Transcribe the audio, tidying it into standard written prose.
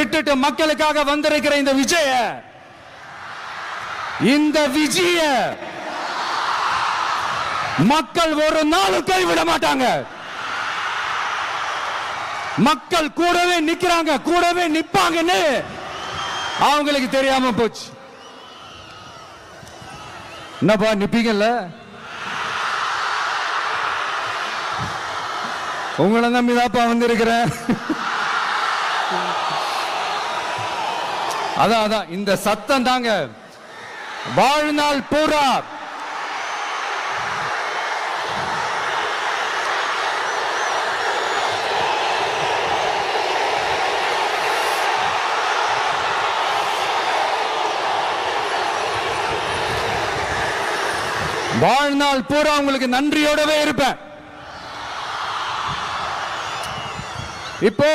விட்டுட்டு மக்களுக்காக வந்திருக்கிற இந்த விஜய மக்கள் ஒரு நாளும் கைவிட மாட்டாங்க. மக்கள் கூடவே நிக்கிறாங்க, கூடவே நிப்பாங்கன்னு அவங்களுக்கு தெரியாம போச்சு. என்னப்பா நிப்பீங்கல்ல? உங்களை நம்பிதாப்பா வந்திருக்கிறேன். அதான் இந்த சத்தம் தாங்க வாழ்நாள் பூரா உங்களுக்கு நன்றியோடவே இருப்பேன். இப்போ